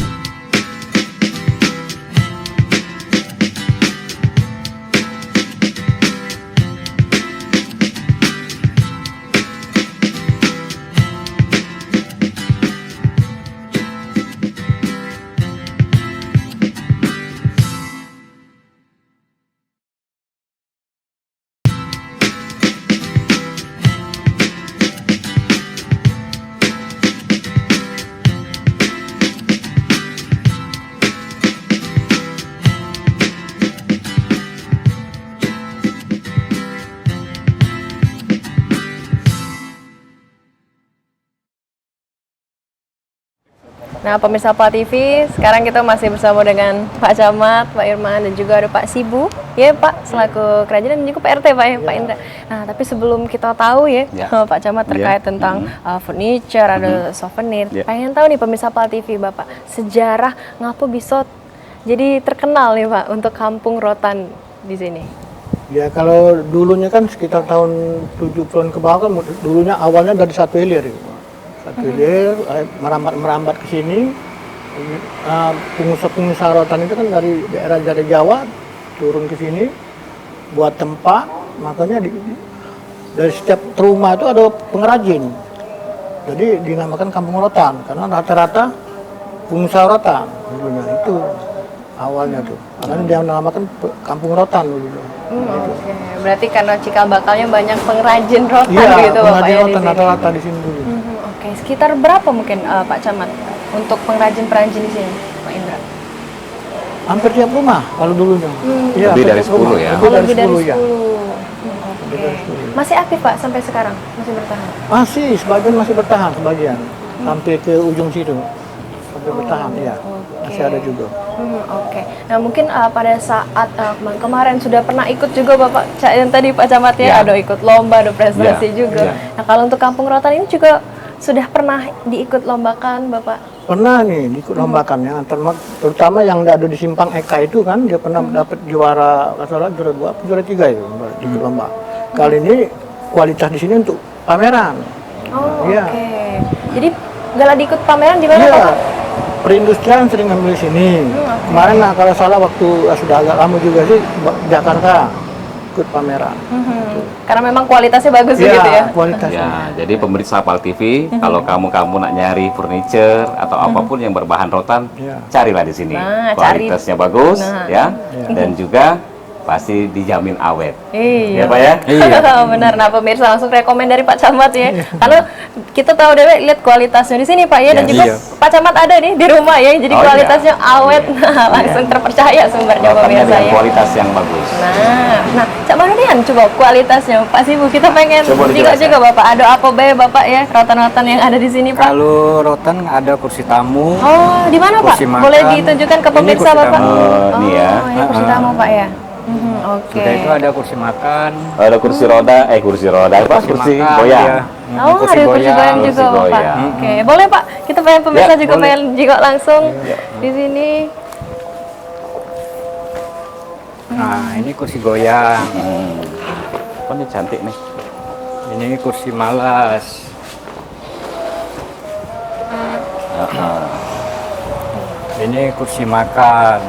Nah, pemirsa Pala TV, sekarang kita masih bersama dengan Pak Camat, Pak Irman, dan juga ada Pak Sibu, ya Pak, selaku kerajinan, dan juga Pak RT, Pak, ya, Pak Indra. Nah, tapi sebelum kita tahu ya, Pak Camat terkait tentang furniture, ada souvenir, pengen tahu nih pemirsa Pala TV, Bapak, sejarah ngapa bisa jadi terkenal nih Pak untuk Kampung Rotan di sini? Ya kalau dulunya kan sekitar tahun 70-an ke bawah kan dulunya awalnya dari satu hilir. Satu hilir merambat ke sini. Pengusaha rotan itu kan dari daerah Jawa turun ke sini buat tempat, makanya dari setiap rumah itu ada pengrajin. Jadi dinamakan Kampung Rotan karena rata-rata pengusaha rotan dulunya itu awalnya tuh. Makanya dia menamakan Kampung Rotan dulu. Oke. Berarti karena cikal bakalnya banyak pengrajin rotan Iya, gitu Bapak pengrajin ya di rotan sini. rata-rata di sini dulu. Oke, sekitar berapa mungkin Pak Camat untuk pengrajin-pengrajin di sini, Pak Indra? Hampir tiap rumah kalau dulunya. Iya, Lebih hampir dari tiap rumah. 10 ya? Lebih dari Lebih dari 10 ya. 10. Oke. Masih aktif Pak sampai sekarang? Masih bertahan? Masih, sebagian masih bertahan sebagian. Sampai ke ujung situ. Sampai bertahan, ya. Masih ada juga. Oke. Nah mungkin pada saat kemarin sudah pernah ikut juga Bapak yang tadi Pak Camat ya, ada ikut lomba, ada prestasi juga. Nah kalau untuk Kampung Rotan ini juga sudah pernah diikut lombakan Bapak? Pernah nih diikut lombakan ya, terutama yang ada di Simpang Eka itu kan dia pernah dapat juara, nggak salah juara 2, juara 3 itu ikut lomba. Kali ini kualitas di sini untuk pameran. Oh Iya. oke. Jadi gala diikut pameran di mana Iya. Bapak? Perindustrian sering ngambil di sini. Kemarin nah, kalau salah waktu sudah agak lama juga sih Jakarta ikut pameran. Karena memang kualitasnya bagus Iya, begitu ya. kualitasnya. Ya, jadi pemirsa Pal TV, kalau kamu nak nyari furniture atau apapun yang berbahan rotan, carilah di sini. Nah, cari. Kualitasnya bagus, ya, dan juga pasti dijamin awet. Iya. Ya, Pak ya? Benar. Nah, pemirsa langsung rekomen dari Pak Camat ya. Karena kita tahu deh lihat kualitasnya di sini Pak ya, dan juga Pak Camat ada nih di rumah ya. Jadi kualitasnya awet. Nah, langsung terpercaya sumbernya Rotannya pemirsa dengan ya. kualitas yang bagus. Nah, Cak Manudian coba kualitasnya Pak Sibu, kita pengen Coba juga dijelaskan. Bapak ada apa be Bapak ya rotan-rotan yang ada di sini Pak? Kalau rotan ada kursi tamu. Oh, di mana Pak? Kursi makan. Boleh ditunjukkan ke Ini pemirsa kursi Bapak? tamu. Ini ya. Ini kursi tamu Pak ya. Oke. Sudah itu ada kursi makan. Ada kursi roda, kursi roda, apa? Kursi makan, goyang. ya. Oh, ada kursi goyang juga Kursi Bapak. goyang. Oke, boleh Pak. Kita pengen pemirsa Ya, juga boleh. pengen jengok langsung di sini. Nah, ini kursi goyang. Oh, ini cantik nih. Ini kursi malas. Ini kursi makan.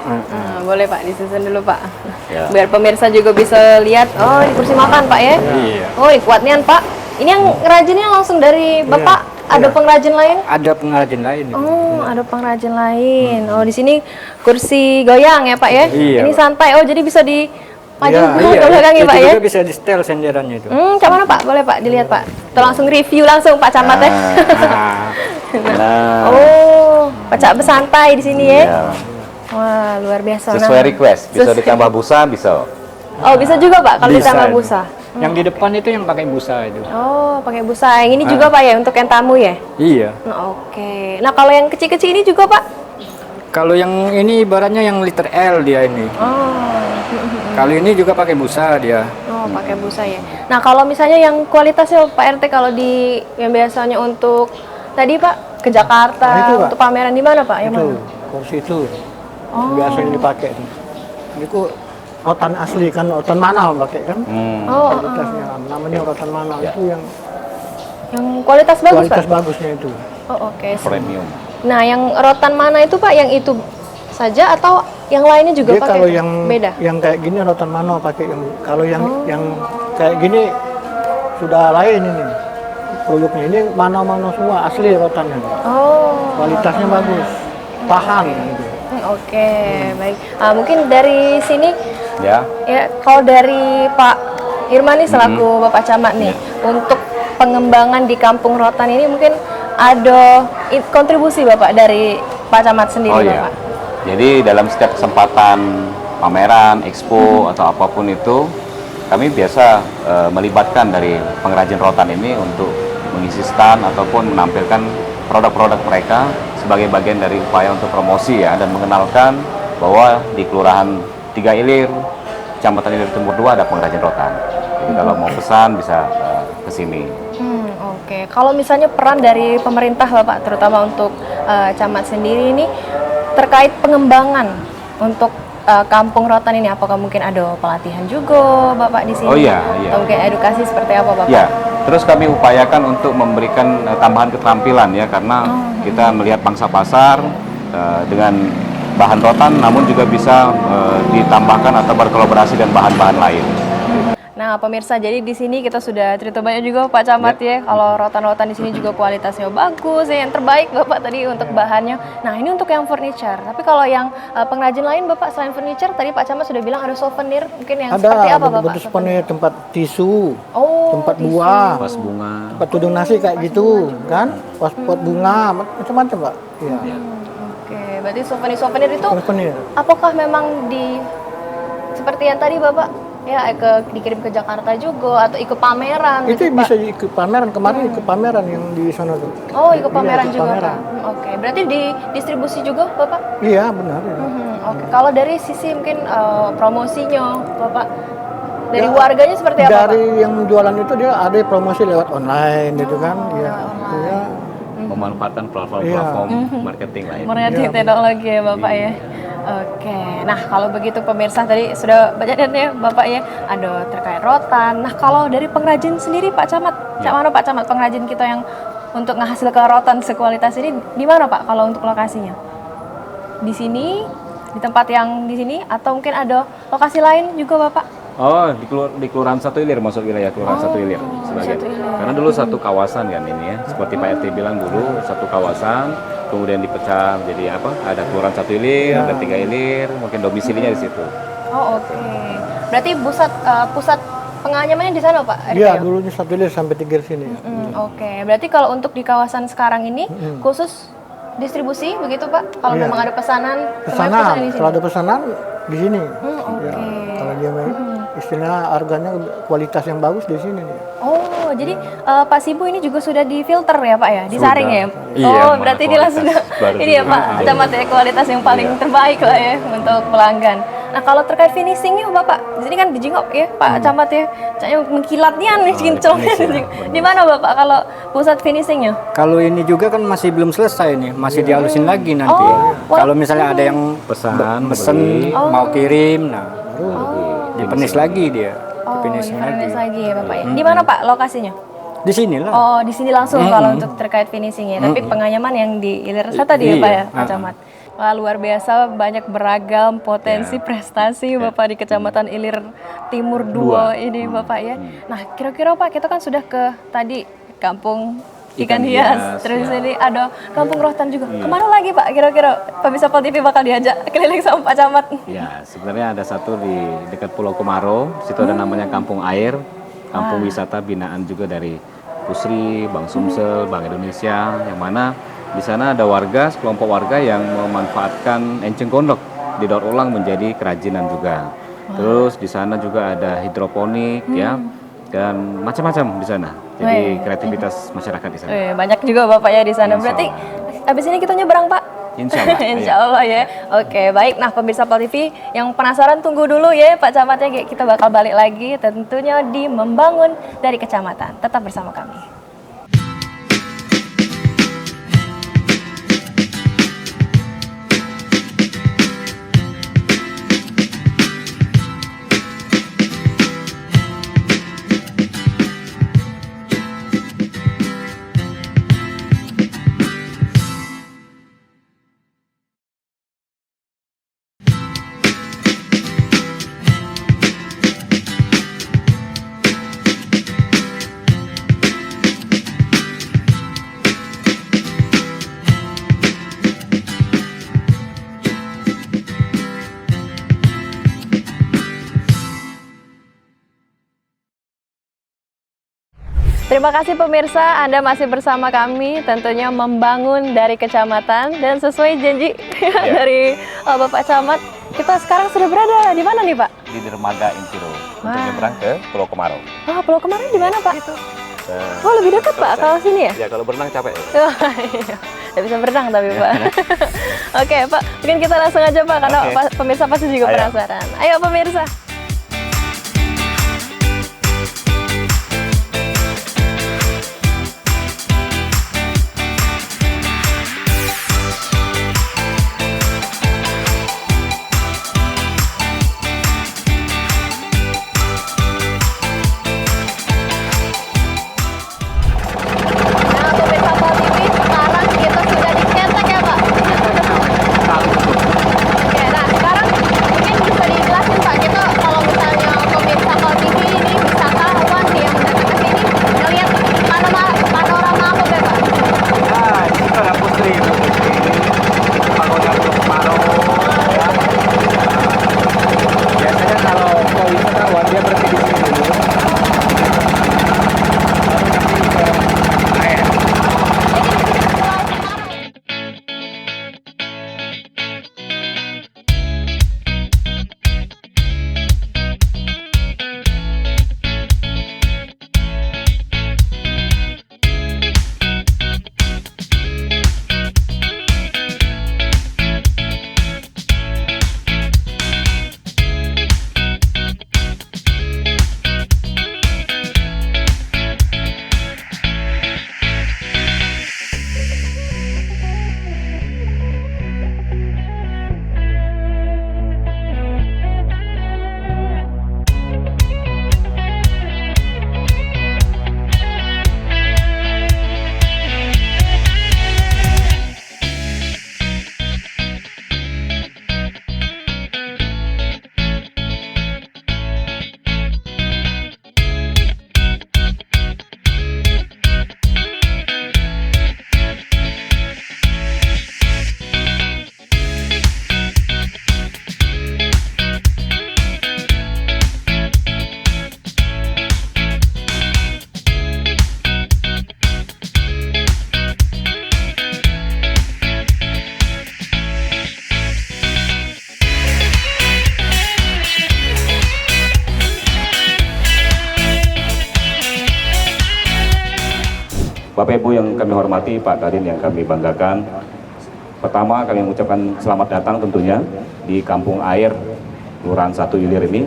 Nah, boleh Pak, disusun dulu Pak. Ya. Biar pemirsa juga bisa lihat. Oh, ini kursi makan Pak ya. Iya. Oh, kuatnian Pak. Ini yang ngerajinnya langsung dari Bapak. Ada pengrajin lain? Ada pengrajin lain. Oh, ada pengrajin lain. Oh, di sini kursi goyang ya Pak ya. Iya, Ini Pak. santai. Oh, jadi bisa dipajang Iya, ke belakang ya itu Pak ya. juga bisa di setel senderannya itu. Cak mana Pak? Boleh Pak dilihat Pak. Kita langsung review langsung Pak Camat ya. Nah, Nah, Oh, Pak Cak bersantai di sini ya. iya. Wah, luar biasa. Sesuai Nah, request, bisa ditambah busa, bisa. Oh, bisa juga Pak kalau bisa ditambah itu. busa. Yang di depan itu yang pakai busa itu. Oh, pakai busa. Yang ini juga Pak ya untuk yang tamu ya? Iya. Nah, oke. Nah, kalau yang kecil-kecil ini juga Pak? Kalau yang ini ibaratnya yang liter L dia ini. Oh. Kalau ini juga pakai busa dia. Oh, pakai busa ya. Nah, kalau misalnya yang kualitasnya Pak RT kalau di yang biasanya untuk tadi Pak ke Jakarta Nah, itu, Pak. untuk pameran di mana Pak? Yang Itu mana? kursi itu biasanya dipakai itu. Ini kok rotan asli kan, rotan manal pakai kan. Oh, Kualitasnya namanya rotan manal itu yang yang kualitas bagus kualitas Pak. bagusnya itu. Oh, oke. Premium. Nah, yang rotan mana itu Pak? Yang itu saja atau yang lainnya juga Dia pakai? kalau Pak? yang beda. yang kayak gini rotan manal pakai yang kalau yang kayak gini sudah lain ini. Produknya ini manal-manal semua asli rotannya. Oh. Kualitasnya bagus. Tahan gitu. Oke, baik. Mungkin dari sini Ya. ya kalau dari Pak Irman nih selaku Bapak Camat nih untuk pengembangan di Kampung Rotan ini mungkin ada kontribusi Bapak dari Pak Camat sendiri Oh iya. Bapak. Jadi dalam setiap kesempatan pameran, expo atau apapun itu, kami biasa melibatkan dari pengrajin rotan ini untuk mengisi stand ataupun menampilkan produk-produk mereka sebagai bagian dari upaya untuk promosi ya, dan mengenalkan bahwa di Kelurahan Tiga Ilir, Kecamatan Ilir Timur 2 ada pengrajin rotan. Jadi kalau mau pesan bisa ke sini. Oke, kalau misalnya peran dari pemerintah Bapak, terutama untuk camat sendiri ini terkait pengembangan untuk kampung rotan ini, apakah mungkin ada pelatihan juga Bapak di sini? Oh iya. Atau mungkin edukasi seperti apa Bapak? Ya, terus kami upayakan untuk memberikan tambahan keterampilan ya, karena kita melihat pangsa pasar dengan bahan rotan, namun juga bisa ditambahkan atau berkolaborasi dengan bahan-bahan lain. Nah, pemirsa, jadi di sini kita sudah cerita banyak juga Pak Camat ya. Kalau rotan-rotan di sini juga kualitasnya bagus ya, yang terbaik Bapak tadi untuk bahannya. Nah, ini untuk yang furniture. Tapi kalau yang pengrajin lain Bapak, selain furniture, tadi Pak Camat sudah bilang ada souvenir, mungkin yang seperti apa Bapak? Ada souvenir, tempat tisu, tempat tisu. buah, Vas bunga, tempat tudung nasi kayak gitu, kan? Pot bunga, macam-macam Pak. Iya. Oke, berarti souvenir-souvenir itu Souvenir. apakah memang seperti yang tadi Bapak? Ya, dikirim ke Jakarta juga atau ikut pameran? Itu gitu, bisa Pak? ikut pameran, kemarin ikut pameran yang di sana tuh. Oh, ikut pameran Iya, ikut juga pameran. Pak. Oke, berarti di distribusi juga Bapak? Iya benar. Ya. Oke, kalau dari sisi mungkin promosinya Bapak, dari Ya, warganya seperti apa Dari Pak? yang jualan itu dia ada promosi lewat online gitu kan. Iya. Iya. memanfaatkan platform-platform marketing lain. Marketing teknologi ya Bapak ya. Oke, nah kalau begitu pemirsa tadi sudah banyak ya Bapak ya, ada terkait rotan. Nah kalau dari pengrajin sendiri Pak Camat, cak mana Pak Camat pengrajin kita yang untuk menghasilkan rotan sekualitas ini di mana Pak kalau untuk lokasinya? Di sini, di tempat yang di sini atau mungkin ada lokasi lain juga Bapak? Oh, di Kelurahan Satu Ilir, masuk wilayah Kelurahan Satu Ilir sebagian. Satu Ilir. Karena dulu satu kawasan kan ini ya, seperti Pak RT bilang dulu satu kawasan, kemudian dipecah jadi apa? Ada Kelurahan Satu Ilir, ada Tiga Ilir, mungkin domisilinya di situ. Oh oke, berarti pusat penganyamannya di sana Pak? Iya, dulunya Satu Ilir sampai Tiga sini. Oke, berarti kalau untuk di kawasan sekarang ini khusus distribusi begitu Pak? Kalau memang ada pesanan, semuanya pesan di sini? Kalau ada pesanan di sini. Oke. Ya, kalau dia istilah harganya kualitas yang bagus di sini. Oh, jadi Pak Sibu ini juga sudah difilter ya Pak ya, disaring ya? Iya, Oh, berarti inilah sudah ini ya Pak, camat ya kualitas yang paling terbaik lah ya untuk pelanggan. Nah kalau terkait finishingnya Bapak, di sini kan dijengok ya Pak Camat ya, kayaknya mengkilatnya nih, kinclongnya. Di mana Bapak kalau pusat finishingnya? Kalau ini juga kan masih belum selesai nih, masih dihalusin lagi nanti. Kalau misalnya ada yang Pesan, pesen beli. mau kirim, nah dipenis lagi dia, Dipenis lagi ya Bapak ya. Di mana Pak lokasinya? Di sini lah. Oh, di sini langsung kalau untuk terkait finishingnya. Tapi penganyaman yang di Ilir Sata tadi ya Pak ya, Pak Camat. Wah, luar biasa, banyak beragam potensi prestasi Bapak di Kecamatan Ilir Timur 2 ini Bapak ya. Nah, kira-kira Pak, kita kan sudah ke tadi Kampung Ikan Hias, terus ini ada Kampung Rotan juga. Kemana lagi Pak kira-kira Pemirsa Pol TV bakal diajak keliling sama Pak Camat? Ya, sebenarnya ada satu di dekat Pulau Komaro, situ ada namanya Kampung Air, kampung wisata binaan juga dari Pusri, Bank Sumsel, Bank Indonesia, yang mana di sana ada warga, sekelompok warga yang memanfaatkan enceng gondok didaur ulang menjadi kerajinan juga. Terus di sana juga ada hidroponik ya, dan macam-macam di sana. Jadi kreativitas masyarakat di sana. Banyak juga Bapak ya di sana. Berarti habis ini kita nyebrang Pak? Insya Allah. Insya Allah ya. Oke, baik. Nah, pemirsa Pol TV yang penasaran tunggu dulu ya Pak Camat ya. Kita bakal balik lagi tentunya di Membangun dari Kecamatan. Tetap bersama kami. Terima kasih pemirsa, Anda masih bersama kami tentunya Membangun dari Kecamatan, dan sesuai janji dari Bapak Camat, kita sekarang sudah berada di mana nih Pak? Di Dermaga Intiro untuk nyebrang ke Pulau Komaro. Pulau Komaro di mana Pak? Oh, lebih dekat Pak kalau sini ya? Ya kalau berenang capek. Wah, iya. Nggak bisa berenang tapi Pak. Oke Pak, mungkin kita langsung aja Pak, karena pemirsa pasti juga penasaran. Ayo pemirsa. Bapak Ibu yang kami hormati, Pak Kadin yang kami banggakan. Pertama kami mengucapkan selamat datang tentunya di Kampung Air Kelurahan 1 Ilir ini,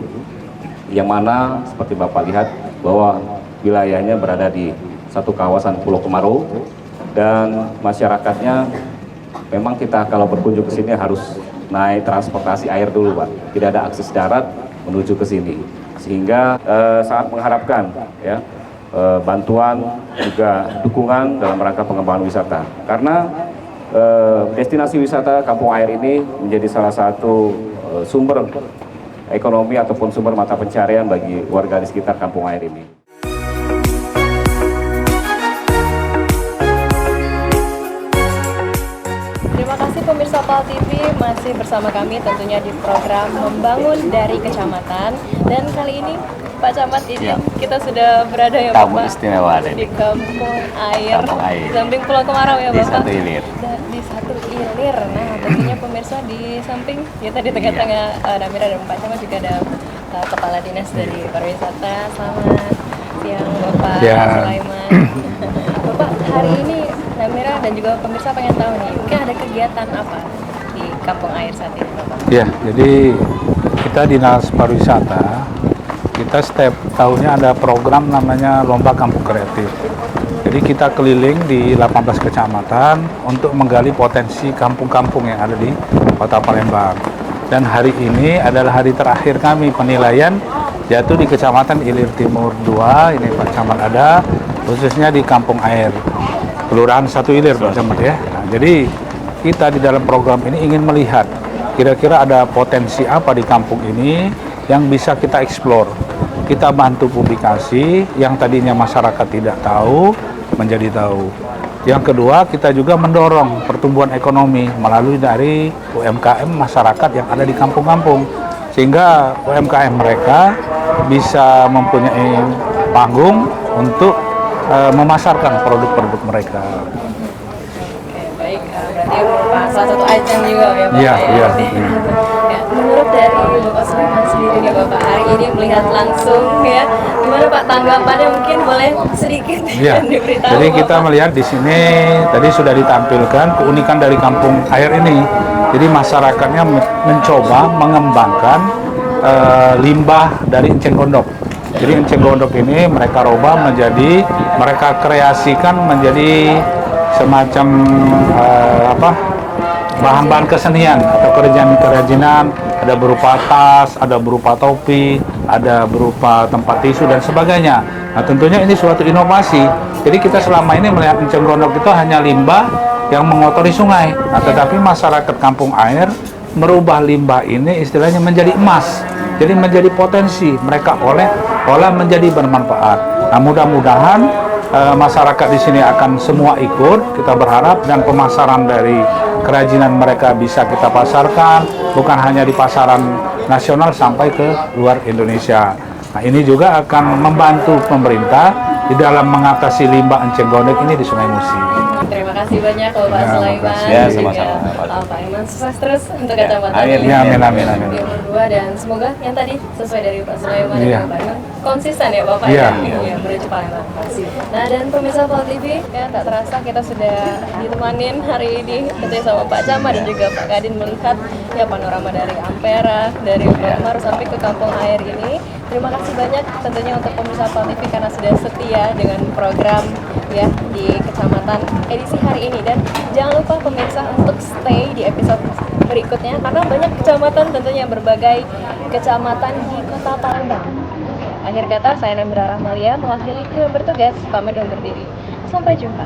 yang mana seperti Bapak lihat bahwa wilayahnya berada di satu kawasan Pulau Kemarau, dan masyarakatnya memang kita kalau berkunjung ke sini harus naik transportasi air dulu Pak, tidak ada akses darat menuju ke sini, sehingga sangat mengharapkan ya bantuan juga dukungan dalam rangka pengembangan wisata, karena destinasi wisata Kampung Air ini menjadi salah satu sumber ekonomi ataupun sumber mata pencarian bagi warga di sekitar Kampung Air ini. Terima kasih pemirsa PAL TV, masih bersama kami tentunya di program Membangun dari Kecamatan. Dan kali ini Pak Camat ini kita sudah berada ya Tamu Bapak istimewa di Kampung Air, Air. samping Pulau Kemarau ya Bapak. Di 1 Ilir. Di 1 Ilir. Nah tentunya pemirsa di samping kita di tengah-tengah Namira dan Pak Camat juga ada Kepala Dinas dari Pariwisata. Selamat siang Bapak Sulaiman. Bapak, hari ini Namira dan juga pemirsa pengen tahu nih, mungkin ada kegiatan apa di Kampung Air saat ini Bapak? Ya, jadi kita Dinas Pariwisata, kita setiap tahunnya ada program namanya Lomba Kampung Kreatif. Jadi kita keliling di 18 kecamatan untuk menggali potensi kampung-kampung yang ada di Kota Palembang. Dan hari ini adalah hari terakhir kami penilaian, yaitu di Kecamatan Ilir Timur 2, ini Pak Camat ada, khususnya di Kampung Air, Kelurahan 1 Ilir Pak Camat ya. Nah, jadi kita di dalam program ini ingin melihat kira-kira ada potensi apa di kampung ini yang bisa kita eksplor. Kita bantu publikasi yang tadinya masyarakat tidak tahu menjadi tahu. Yang kedua, kita juga mendorong pertumbuhan ekonomi melalui dari UMKM masyarakat yang ada di kampung-kampung, sehingga UMKM mereka bisa mempunyai panggung untuk memasarkan produk-produk mereka. Oke, baik. Berarti merupakan salah satu ajang juga ya Pak? Iya, iya. Ya, menurut dari Bapak Sulaiman sendiri nih Bapak, hari ini melihat langsung ya, gimana Pak tanggapannya, mungkin boleh sedikit Iya. diberitahu Jadi kita Bapak? melihat di sini tadi sudah ditampilkan keunikan dari kampung air ini. Jadi masyarakatnya mencoba mengembangkan limbah dari enceng gondok. Jadi enceng gondok ini mereka rubah menjadi, mereka kreasikan menjadi semacam bahan-bahan kesenian atau kerajinan-kerajinan, ada berupa tas, ada berupa topi, ada berupa tempat tisu dan sebagainya. Nah, tentunya ini suatu inovasi. Jadi kita selama ini melihat enceng gondok itu hanya limbah yang mengotori sungai. Nah, tetapi masyarakat kampung air merubah limbah ini istilahnya menjadi emas. Jadi menjadi potensi mereka olah menjadi bermanfaat. Nah, mudah-mudahan masyarakat di sini akan semua ikut. Kita berharap dan pemasaran dari kerajinan mereka bisa kita pasarkan, bukan hanya di pasaran nasional sampai ke luar Indonesia. Nah, ini juga akan membantu pemerintah di dalam mengatasi limbah enceng gondok ini di Sungai Musi. Terima kasih banyak Bapak Ya, Sulaiman. makasih. Ya, dan juga sama-sama. Pak Iman, sukses terus untuk kecamatan Amin. ini. Ya, amin. Timur 2, dan semoga yang tadi sesuai dari Pak Sulaiman Iya. dan Pak Iman konsisten ya Bapak Iya. ya, menuju Palembang. Nah, dan pemirsa Pal TV ya, tak terasa kita sudah ditemanin hari ini tentunya sama Pak Camat dan juga Pak Kadin melihat ya panorama dari Ampera, dari Bromar sampai ke kampung air ini. Terima kasih banyak tentunya untuk pemirsa Pal TV karena sudah setia dengan program ya di kecamatan edisi hari ini, dan jangan lupa pemirsa untuk stay di episode berikutnya karena banyak kecamatan tentunya berbagai kecamatan di Kota Palembang. Akhir kata, saya Namira Rahmalia mewakili kru yang bertugas pamit undur diri. Sampai jumpa.